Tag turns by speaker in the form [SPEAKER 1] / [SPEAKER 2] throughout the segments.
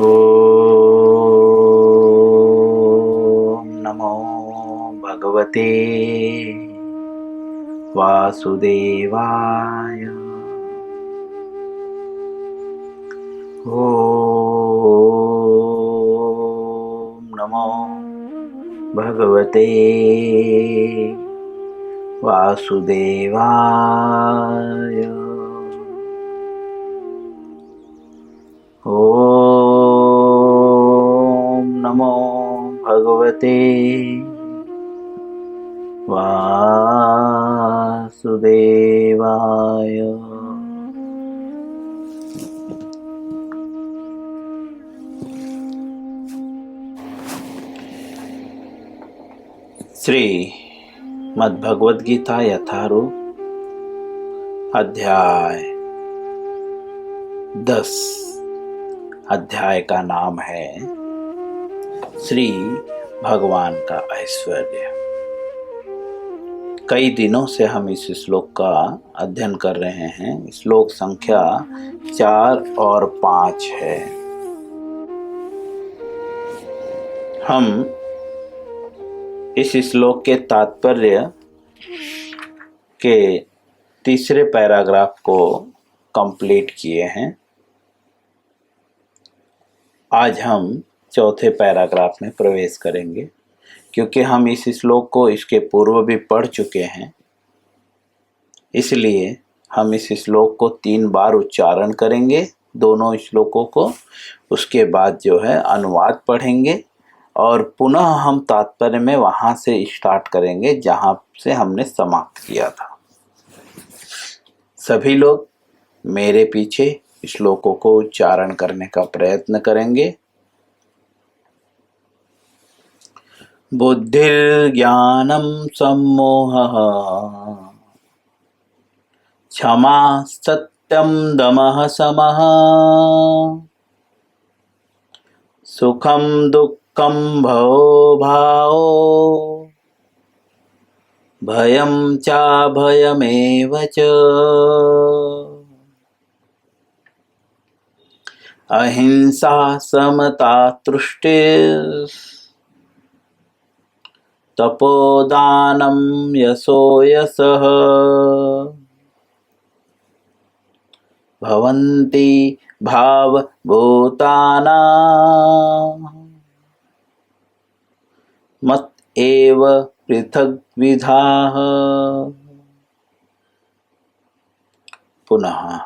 [SPEAKER 1] ॐ नमो भगवते वासुदेवाय। ॐ नमो भगवते वासुदेवाय। ॐ नमो भगवते वासुदेवाय। श्री मद्भगवद गीता यथारूप अध्याय 10। अध्याय का नाम है श्री भगवान का ऐश्वर्य। कई दिनों से हम इस श्लोक का अध्ययन कर रहे हैं। श्लोक संख्या 4 और 5 है। हम इस श्लोक के तात्पर्य के तीसरे पैराग्राफ को कंप्लीट किए हैं। आज हम चौथे पैराग्राफ में प्रवेश करेंगे, क्योंकि हम इस श्लोक को इसके पूर्व भी पढ़ चुके हैं। इसलिए हम इस श्लोक को 3 बार उच्चारण करेंगे, दोनों श्लोकों को। उसके बाद जो है अनुवाद पढ़ेंगे और पुनः हम तात्पर्य में वहाँ से स्टार्ट करेंगे जहाँ से हमने समाप्त किया था। सभी लोग मेरे पीछे श्लोकों को उच्चारण करने का प्रयत्न करेंगे। बुद्धिर्ज्ञानं सम्मोहः क्षमा सत्यं दमः शमः सुखं दुःखं भवो भावो भयं चाभयमेव च अहिंसा समता तुष्टिः तपोदानं यशो यशः भवन्ति भावभूतानां मत एव पृथग्विधाः। पुनः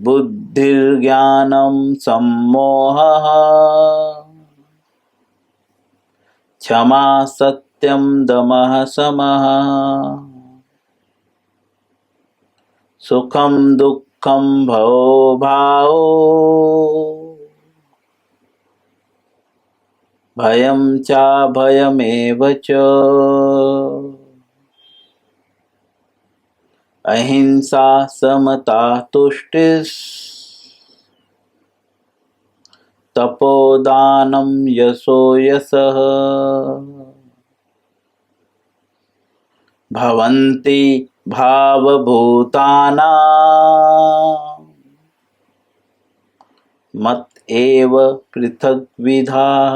[SPEAKER 1] बुद्धिर्ज्ञानं सम्मोहः क्षमा सत्यं दमः शमः सुखं दुःखं भवो भावो भयं चाभयमेव च अहिंसा समता तुष्टिः तपोदानं यशो यशः भवन्ति भावभूतानां मत एव पृथग्विधाः।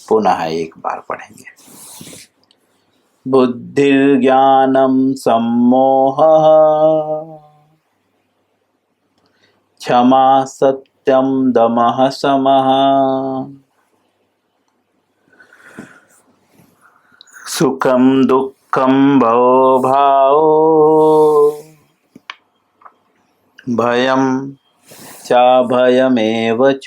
[SPEAKER 1] पुनः एक बार पढ़ेंगे। बुद्धिर्ज्ञानं सम्मोहः क्षमा सत्यं दमः शमः सुखं दुःखं भवो भावो भयं चाभयमेव च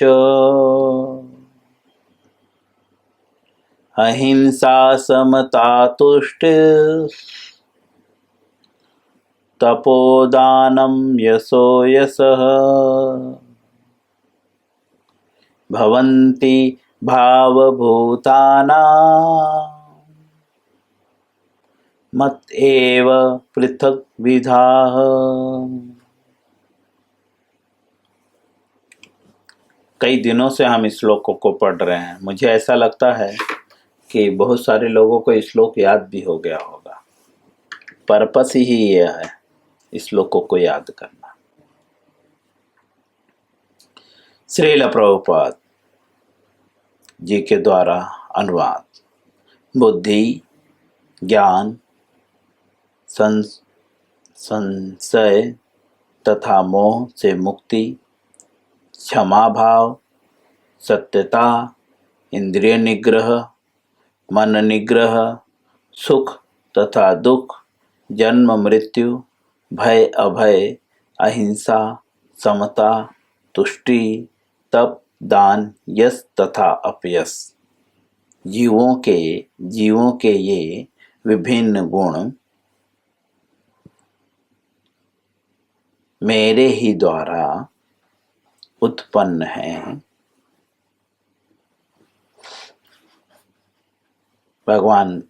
[SPEAKER 1] अहिंसा समता तुष्टिः तपोदानं यशो यशः भवन्ति भावभूतानां मत एव पृथग्विधाः। कई दिनों से हम इस श्लोक को पढ़ रहे हैं। मुझे ऐसा लगता है कि बहुत सारे लोगों को इस श्लोक याद भी हो गया होगा। पर्पस ही यह है इस श्लोकों को याद करना। श्रील प्रभुपाद जी के द्वारा अनुवाद। बुद्धि, ज्ञान, संशय तथा मोह से मुक्ति, क्षमा भाव, सत्यता, इंद्रिय निग्रह, मन निग्रह, सुख तथा दुख, जन्म मृत्यु, भय अभय, अहिंसा, समता, तुष्टि, तप, दान, यश तथा अपयश। जीवों के ये विभिन्न गुण मेरे ही द्वारा उत्पन्न हैं। भगवान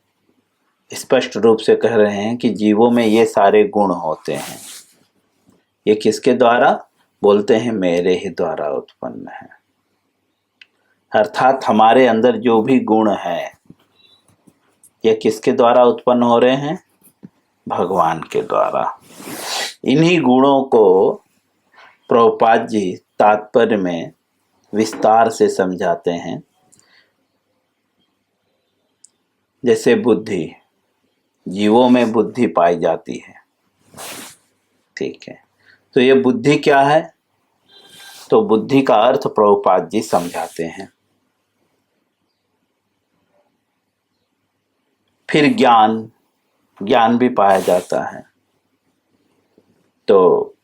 [SPEAKER 1] स्पष्ट रूप से कह रहे हैं कि जीवों में ये सारे गुण होते हैं। ये किसके द्वारा? बोलते हैं मेरे ही द्वारा उत्पन्न है। अर्थात हमारे अंदर जो भी गुण है ये किसके द्वारा उत्पन्न हो रहे हैं? भगवान के द्वारा। इन्हीं गुणों को प्रभुपाद जी तात्पर्य में विस्तार से समझाते हैं। जैसे बुद्धि, जीवों में बुद्धि पाई जाती है, ठीक है। तो ये बुद्धि क्या है? तो बुद्धि का अर्थ प्रभुपाद जी समझाते हैं। फिर ज्ञान भी पाया जाता है। तो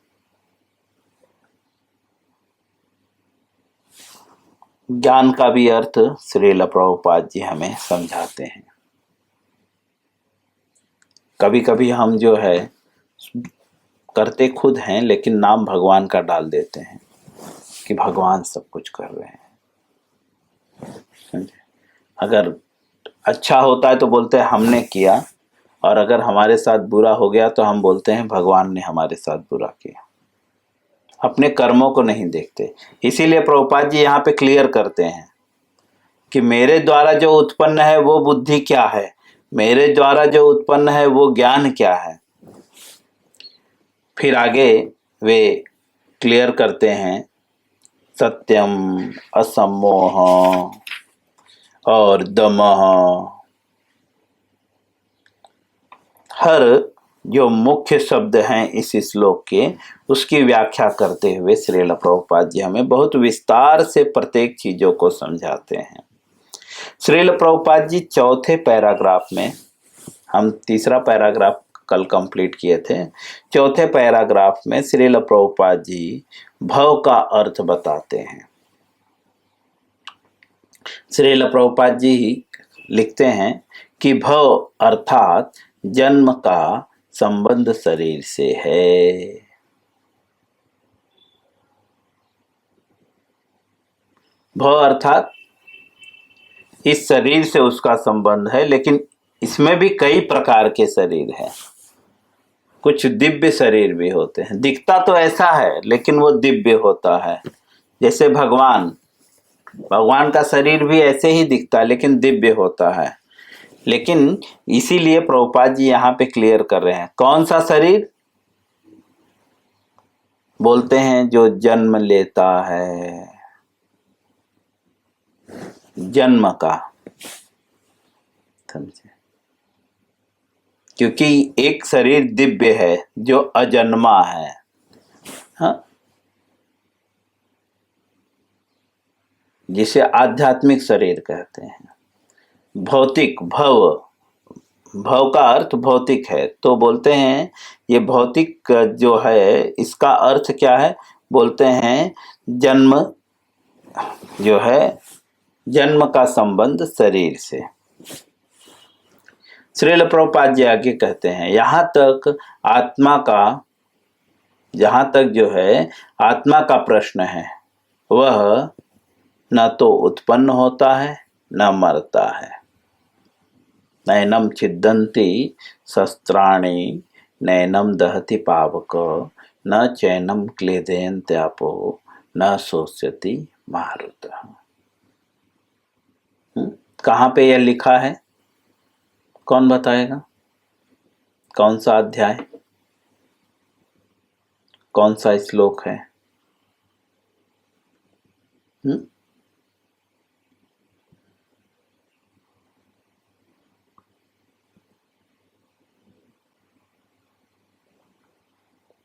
[SPEAKER 1] ज्ञान का भी अर्थ श्रील प्रभुपाद जी हमें समझाते हैं। कभी कभी हम जो है करते खुद हैं, लेकिन नाम भगवान का डाल देते हैं कि भगवान सब कुछ कर रहे हैं। अगर अच्छा होता है तो बोलते हैं हमने किया, और अगर हमारे साथ बुरा हो गया तो हम बोलते हैं भगवान ने हमारे साथ बुरा किया। अपने कर्मों को नहीं देखते। इसीलिए प्रभुपाद जी यहाँ पे क्लियर करते हैं कि मेरे द्वारा जो उत्पन्न है वो बुद्धि क्या है, मेरे द्वारा जो उत्पन्न है वो ज्ञान क्या है। फिर आगे वे क्लियर करते हैं सत्यम, असमोह और दमः। हर जो मुख्य शब्द हैं इस श्लोक के, उसकी व्याख्या करते हुए श्रील प्रभुपाद जी हमें बहुत विस्तार से प्रत्येक चीजों को समझाते हैं। श्रील प्रभुपाद जी चौथे पैराग्राफ में, हम तीसरा पैराग्राफ कल कंप्लीट किए थे, चौथे पैराग्राफ में श्रील प्रभुपाद जी भव का अर्थ बताते हैं। श्रील प्रभुपाद जी लिखते हैं कि भव अर्थात जन्म का संबंध शरीर से है। भव अर्थात इस शरीर से उसका संबंध है, लेकिन इसमें भी कई प्रकार के शरीर हैं। कुछ दिव्य शरीर भी होते हैं, दिखता तो ऐसा है लेकिन वो दिव्य होता है। जैसे भगवान का शरीर भी ऐसे ही दिखता है लेकिन दिव्य होता है। लेकिन इसीलिए प्रभुपाद जी यहाँ पे क्लियर कर रहे हैं कौन सा शरीर? बोलते हैं जो जन्म लेता है, जन्म का, समझे? क्योंकि एक शरीर दिव्य है जो अजन्मा है। हाँ, जिसे आध्यात्मिक शरीर कहते हैं। भौतिक, भव का अर्थ भौतिक है, तो बोलते हैं ये भौतिक जो है इसका अर्थ क्या है? बोलते हैं जन्म, जो है जन्म का संबंध शरीर से। श्रील प्रभुपाद जी आगे कहते हैं जहां तक जो है आत्मा का प्रश्न है, वह न तो उत्पन्न होता है न मरता है। नैनम छिद्दन्ति शस्त्राणि, नैनम दहति पावक, न चैनम क्लेदयन्त्यापो, न शोष्यति मारुतः। कहाँ पे यह लिखा है? कौन बताएगा? कौन सा अध्याय, कौन सा श्लोक है? हम्म?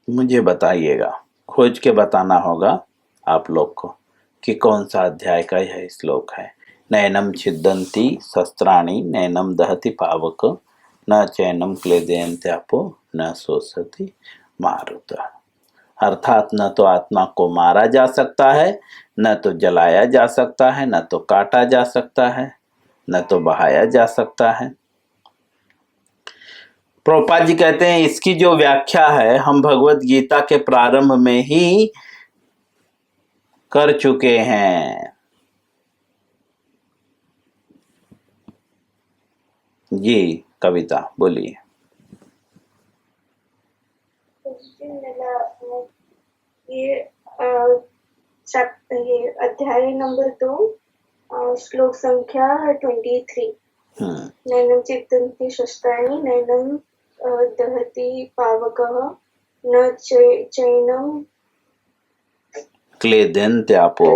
[SPEAKER 1] मुझे बताइएगा, खोज के बताना होगा आप लोग को कि कौन सा अध्याय का यह श्लोक है। नैनम छिदन्ति शस्त्राणि नैनम दहति पावक न चैनम क्लेदयन्त्यापो न शोषति मारुत। अर्थात न तो आत्मा को मारा जा सकता है, न तो जलाया जा सकता है, न तो काटा जा सकता है, न तो बहाया जा सकता है। प्रभुपाद जी कहते हैं इसकी जो व्याख्या है हम भगवत गीता के प्रारंभ में ही कर चुके हैं। जी कविता बोलिए।
[SPEAKER 2] ये अध्याय नंबर 2 श्लोक संख्या 23। नैनम चित्तन्ति शस्त्राणि नैनम दहति पावकः न चैनम
[SPEAKER 1] क्लेदयन्त्यापो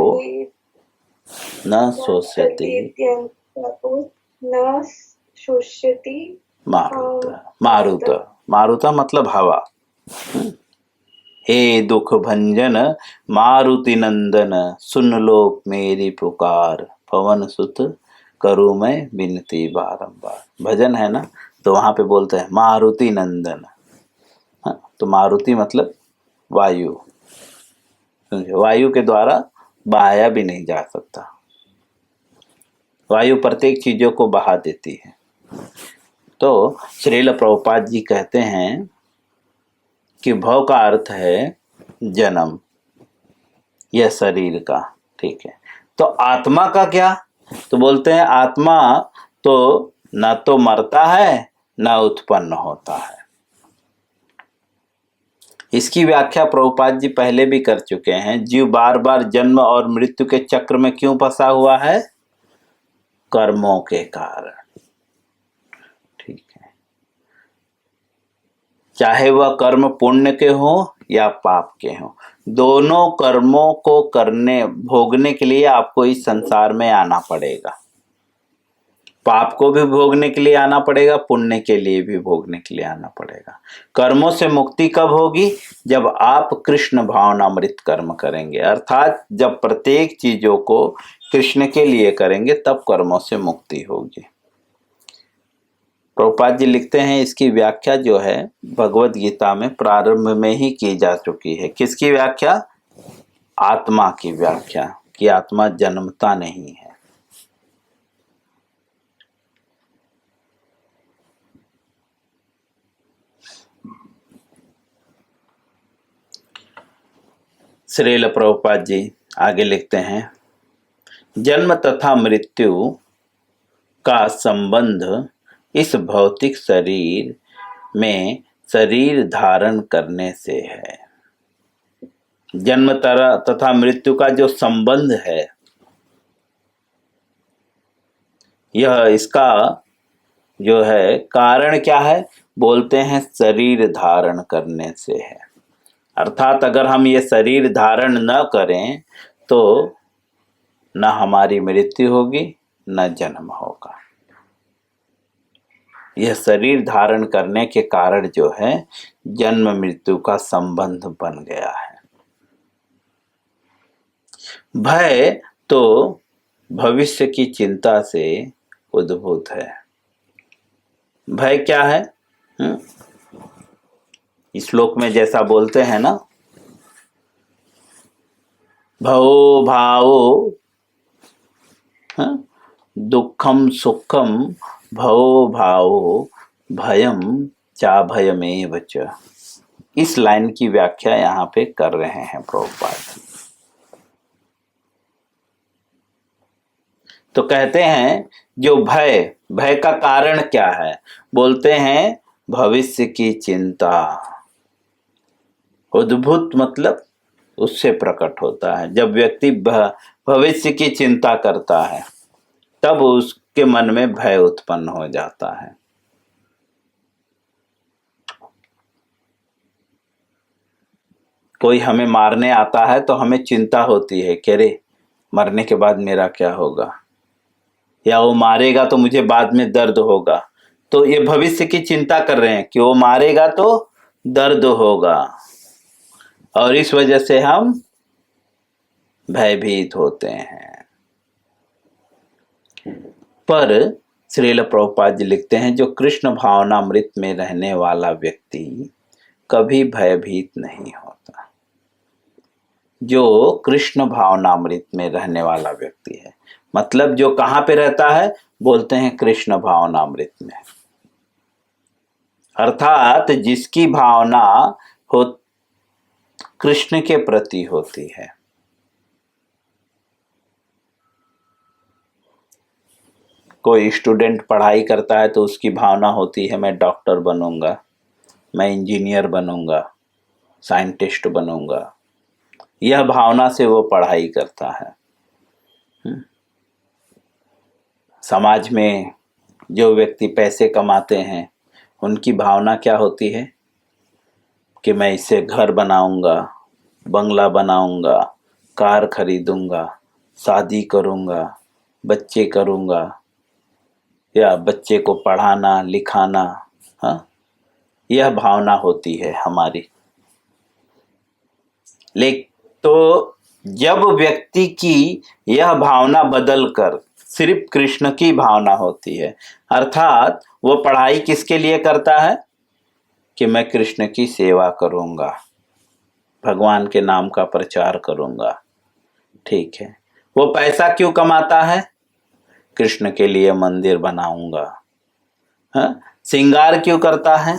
[SPEAKER 1] न शोषयति
[SPEAKER 2] न शोष्यति
[SPEAKER 1] मारुत। मारुत, मारुत मतलब हवा। हे दुख भंजन मारुति नंदन सुन लो मेरी पुकार पवन सुत करूँ मैं विनती बारंबार। भजन है ना, तो वहां पे बोलते हैं मारुति नंदन। हाँ, तो मारुति मतलब वायु। वायु के द्वारा बहाया भी नहीं जा सकता। वायु प्रत्येक चीजों को बहा देती है। तो श्रील प्रभुपाद जी कहते हैं कि भव का अर्थ है जन्म, यह शरीर का। ठीक है, तो आत्मा का क्या? तो बोलते हैं आत्मा तो न तो मरता है न उत्पन्न होता है। इसकी व्याख्या प्रभुपाद जी पहले भी कर चुके हैं। जीव बार बार जन्म और मृत्यु के चक्र में क्यों फंसा हुआ है? कर्मों के कारण। ठीक है, चाहे वह कर्म पुण्य के हो या पाप के हो, दोनों कर्मों को करने भोगने के लिए आपको इस संसार में आना पड़ेगा। पाप को भी भोगने के लिए आना पड़ेगा, पुण्य के लिए भी भोगने के लिए आना पड़ेगा। कर्मों से मुक्ति कब होगी? जब आप कृष्ण भावनामृत कर्म करेंगे, अर्थात जब प्रत्येक चीजों को कृष्ण के लिए करेंगे तब कर्मों से मुक्ति होगी। प्रभुपाद जी लिखते हैं इसकी व्याख्या जो है भगवत गीता में प्रारंभ में ही की जा चुकी है। किसकी व्याख्या? आत्मा की व्याख्या, कि आत्मा जन्मता नहीं है। श्रील प्रभुपाद जी आगे लिखते हैं जन्म तथा मृत्यु का संबंध इस भौतिक शरीर में शरीर धारण करने से है। जन्म तथा मृत्यु का जो संबंध है, यह इसका जो है कारण क्या है? बोलते हैं शरीर धारण करने से है। अर्थात अगर हम ये शरीर धारण न करें तो न हमारी मृत्यु होगी न जन्म होगा। यह शरीर धारण करने के कारण जो है जन्म मृत्यु का संबंध बन गया है। भय तो भविष्य की चिंता से उद्भूत है। भय क्या है? इस श्लोक में जैसा बोलते हैं ना, भवो भावो दुखम सुखम भवो भावो भयम चा भयमेव च। इस लाइन की व्याख्या यहाँ पे कर रहे हैं प्रभुपाद। तो कहते हैं जो भय का कारण क्या है? बोलते हैं भविष्य की चिंता। उद्भूत मतलब उससे प्रकट होता है। जब व्यक्ति भविष्य की चिंता करता है तब उसके मन में भय उत्पन्न हो जाता है। कोई हमें मारने आता है तो हमें चिंता होती है कि अरे मरने के बाद मेरा क्या होगा, या वो मारेगा तो मुझे बाद में दर्द होगा। तो ये भविष्य की चिंता कर रहे हैं कि वो मारेगा तो दर्द होगा, और इस वजह से हम भयभीत होते हैं। पर श्रील प्रभुपाद जी लिखते हैं, जो कृष्ण भावनामृत में रहने वाला व्यक्ति कभी भयभीत नहीं होता। जो कृष्ण भावनामृत में रहने वाला व्यक्ति है, मतलब जो कहाँ पे रहता है, बोलते हैं कृष्ण भावनामृत में। अर्थात जिसकी भावना हो कृष्ण के प्रति होती है। कोई स्टूडेंट पढ़ाई करता है तो उसकी भावना होती है मैं डॉक्टर बनूंगा, मैं इंजीनियर बनूंगा, साइंटिस्ट बनूंगा। यह भावना से वो पढ़ाई करता है। समाज में जो व्यक्ति पैसे कमाते हैं उनकी भावना क्या होती है कि मैं इससे घर बनाऊंगा, बंगला बनाऊंगा, कार खरीदूंगा, शादी करूंगा, बच्चे करूंगा, या बच्चे को पढ़ाना लिखाना। हाँ, यह भावना होती है हमारी। लेकिन तो जब व्यक्ति की यह भावना बदलकर सिर्फ कृष्ण की भावना होती है, अर्थात वो पढ़ाई किसके लिए करता है कि मैं कृष्ण की सेवा करूंगा, भगवान के नाम का प्रचार करूंगा। ठीक है, वो पैसा क्यों कमाता है, कृष्ण के लिए मंदिर बनाऊंगा। हाँ, श्रृंगार क्यों करता है,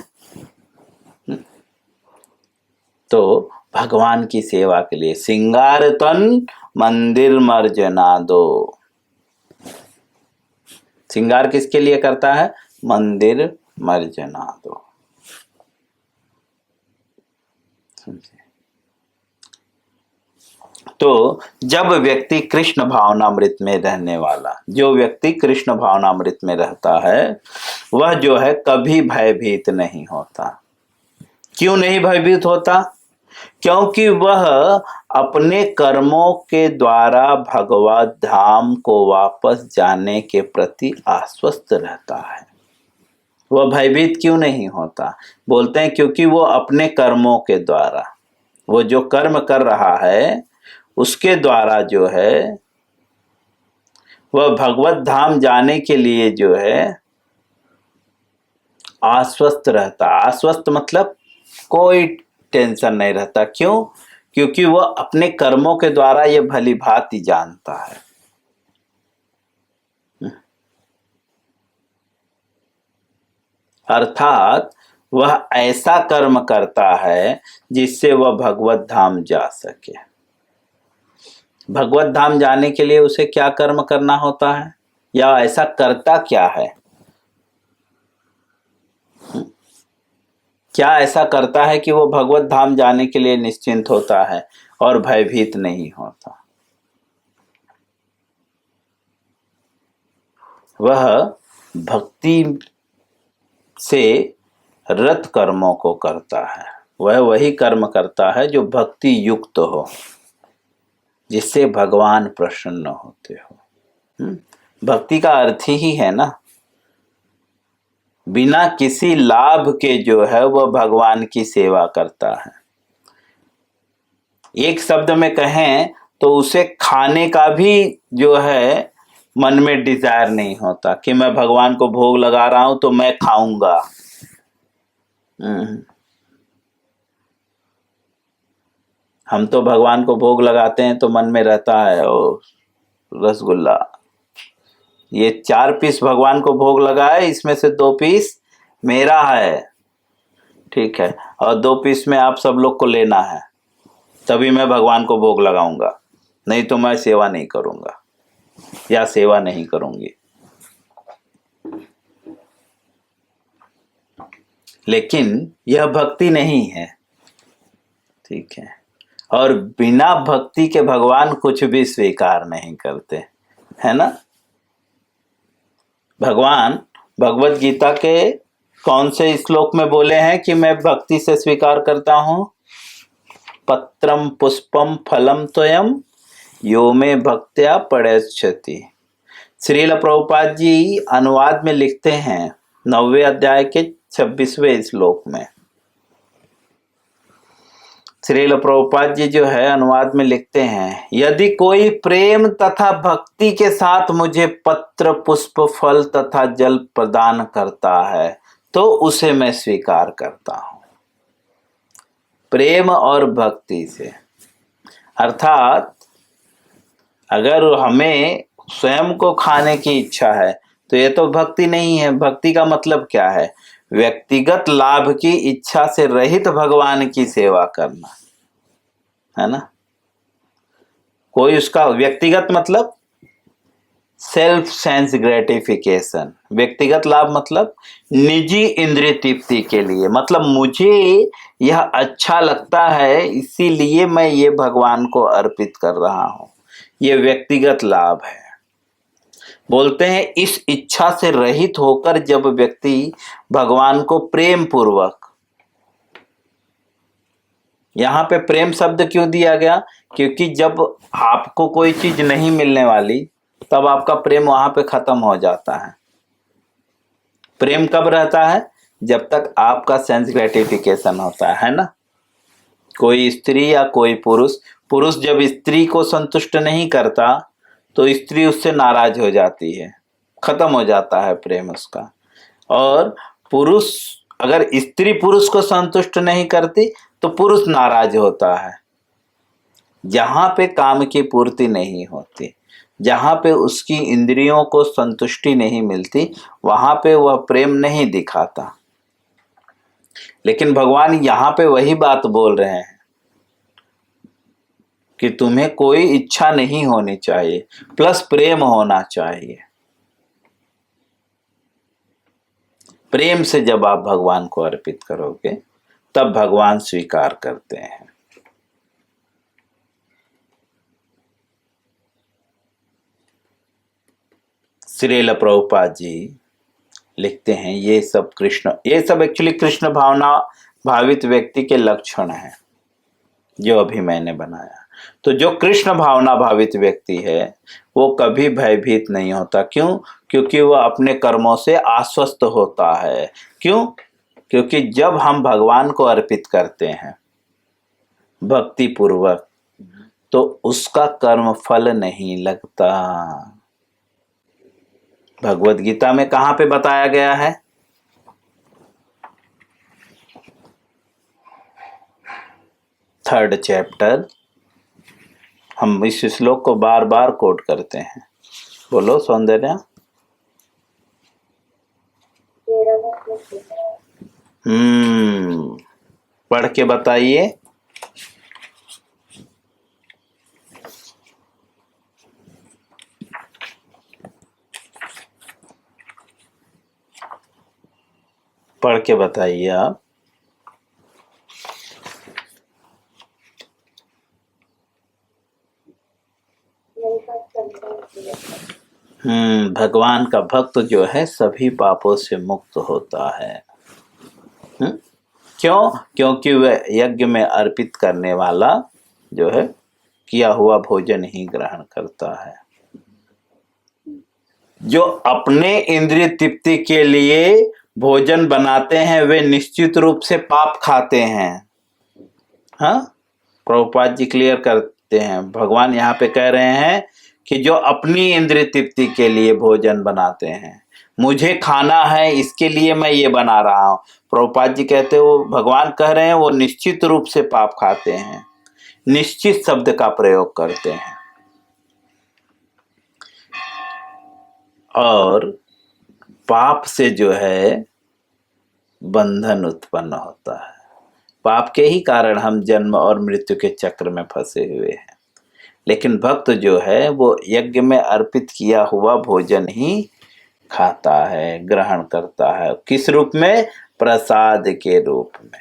[SPEAKER 1] तो भगवान की सेवा के लिए। श्रृंगार तन मंदिर मर्जना दो। श्रृंगार किसके लिए करता है, मंदिर मर्जना दो। तो जब व्यक्ति कृष्ण भावनामृत में रहने वाला, जो व्यक्ति कृष्ण भावनामृत में रहता है, वह जो है कभी भयभीत नहीं होता। क्यों नहीं भयभीत होता, क्योंकि वह अपने कर्मों के द्वारा भगवत धाम को वापस जाने के प्रति आश्वस्त रहता है। वह भयभीत क्यों नहीं होता, बोलते हैं क्योंकि वो अपने कर्मों के द्वारा, वो जो कर्म कर रहा है उसके द्वारा जो है वह भगवत धाम जाने के लिए जो है आश्वस्त रहता। आश्वस्त मतलब कोई टेंशन नहीं रहता। क्यों, क्योंकि वह अपने कर्मों के द्वारा यह भली भांति जानता है। अर्थात वह ऐसा कर्म करता है जिससे वह भगवत धाम जा सके। भगवत धाम जाने के लिए उसे क्या कर्म करना होता है, या ऐसा करता क्या है, क्या ऐसा करता है कि वो भगवत धाम जाने के लिए निश्चिंत होता है और भयभीत नहीं होता। वह भक्ति से रत कर्मों को करता है। वह वही कर्म करता है जो भक्ति युक्त हो, जिससे भगवान प्रसन्न होते हो। भक्ति का अर्थ ही है ना, बिना किसी लाभ के जो है वह भगवान की सेवा करता है। एक शब्द में कहें तो उसे खाने का भी जो है मन में डिजायर नहीं होता कि मैं भगवान को भोग लगा रहा हूं तो मैं खाऊंगा। हम तो भगवान को भोग लगाते हैं तो मन में रहता है ओ रसगुल्ला, ये 4 पीस भगवान को भोग लगाए, इसमें से 2 पीस मेरा है, ठीक है, और 2 पीस में आप सब लोग को लेना है, तभी मैं भगवान को भोग लगाऊंगा, नहीं तो मैं सेवा नहीं करूंगा या सेवा नहीं करूंगी। लेकिन यह भक्ति नहीं है, ठीक है, और बिना भक्ति के भगवान कुछ भी स्वीकार नहीं करते, है ना। भगवान भगवत गीता के कौन से श्लोक में बोले हैं कि मैं भक्ति से स्वीकार करता हूं, पत्रम पुष्पम फलम त्वयम यो में भक्त्या पड़ेच्छति। श्रील प्रभुपाद जी अनुवाद में लिखते हैं 9वें अध्याय के 26वें श्लोक में। श्रील प्रभुपाद जी जो है अनुवाद में लिखते हैं, यदि कोई प्रेम तथा भक्ति के साथ मुझे पत्र पुष्प फल तथा जल प्रदान करता है तो उसे मैं स्वीकार करता हूं। प्रेम और भक्ति से, अर्थात अगर हमें स्वयं को खाने की इच्छा है तो ये तो भक्ति नहीं है। भक्ति का मतलब क्या है? व्यक्तिगत लाभ की इच्छा से रहित भगवान की सेवा करना, है ना। कोई उसका व्यक्तिगत मतलब सेल्फ सेंस ग्रेटिफिकेशन, व्यक्तिगत लाभ मतलब निजी इंद्रिय तृप्ति के लिए, मतलब मुझे यह अच्छा लगता है इसीलिए मैं ये भगवान को अर्पित कर रहा हूं, ये व्यक्तिगत लाभ है। बोलते हैं इस इच्छा से रहित होकर जब व्यक्ति भगवान को प्रेम पूर्वक, यहां पे प्रेम शब्द क्यों दिया गया? क्योंकि जब आपको कोई चीज नहीं मिलने वाली तब आपका प्रेम वहां पे खत्म हो जाता है। प्रेम कब रहता है? जब तक आपका सेंस ग्रेटिफिकेशन होता है ना। कोई स्त्री या कोई पुरुष जब स्त्री को संतुष्ट नहीं करता तो स्त्री उससे नाराज हो जाती है, खत्म हो जाता है प्रेम उसका। और पुरुष, अगर स्त्री पुरुष को संतुष्ट नहीं करती तो पुरुष नाराज होता है। जहां पे काम की पूर्ति नहीं होती, जहां पे उसकी इंद्रियों को संतुष्टि नहीं मिलती, वहां पे वह प्रेम नहीं दिखाता। लेकिन भगवान यहां पे वही बात बोल रहे हैं कि तुम्हें कोई इच्छा नहीं होनी चाहिए, प्लस प्रेम होना चाहिए। प्रेम से जब आप भगवान को अर्पित करोगे तब भगवान स्वीकार करते हैं। श्रील प्रभुपाद जी लिखते हैं ये सब एक्चुअली कृष्ण भावना भावित व्यक्ति के लक्षण हैं जो अभी मैंने बनाया। तो जो कृष्ण भावना भावित व्यक्ति है वो कभी भयभीत नहीं होता। क्यों? क्योंकि वह अपने कर्मों से आश्वस्त होता है। क्यों? क्योंकि जब हम भगवान को अर्पित करते हैं भक्ति पूर्वक तो उसका कर्म फल नहीं लगता। भगवत गीता में कहां पे बताया गया है? 3rd chapter. हम इस श्लोक को बार बार कोट करते हैं। बोलो सौंदर्या। पढ़ के बताइए। पढ़ के बताइए आप। भगवान का भक्त जो है सभी पापों से मुक्त होता है। क्यों? क्योंकि वह यज्ञ में अर्पित करने वाला जो है किया हुआ भोजन ही ग्रहण करता है। जो अपने इंद्रिय तृप्ति के लिए भोजन बनाते हैं वे निश्चित रूप से पाप खाते हैं। हाँ, प्रभुपाद जी क्लियर करते हैं। भगवान यहाँ पे कह रहे हैं कि जो अपनी इंद्रिय तृप्ति के लिए भोजन बनाते हैं, मुझे खाना है इसके लिए मैं ये बना रहा हूं, प्रभुपाद जी कहते हैं, वो भगवान कह रहे हैं वो निश्चित रूप से पाप खाते हैं। निश्चित शब्द का प्रयोग करते हैं। और पाप से जो है बंधन उत्पन्न होता है। पाप के ही कारण हम जन्म और मृत्यु के चक्र में फंसे हुए हैं। लेकिन भक्त जो है वो यज्ञ में अर्पित किया हुआ भोजन ही खाता है, ग्रहण करता है। किस रूप में? प्रसाद के रूप में।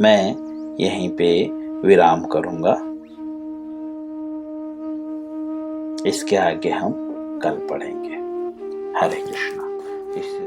[SPEAKER 1] मैं यहीं पे विराम करूंगा। इसके आगे हम कल पढ़ेंगे। हरे कृष्णा। इससे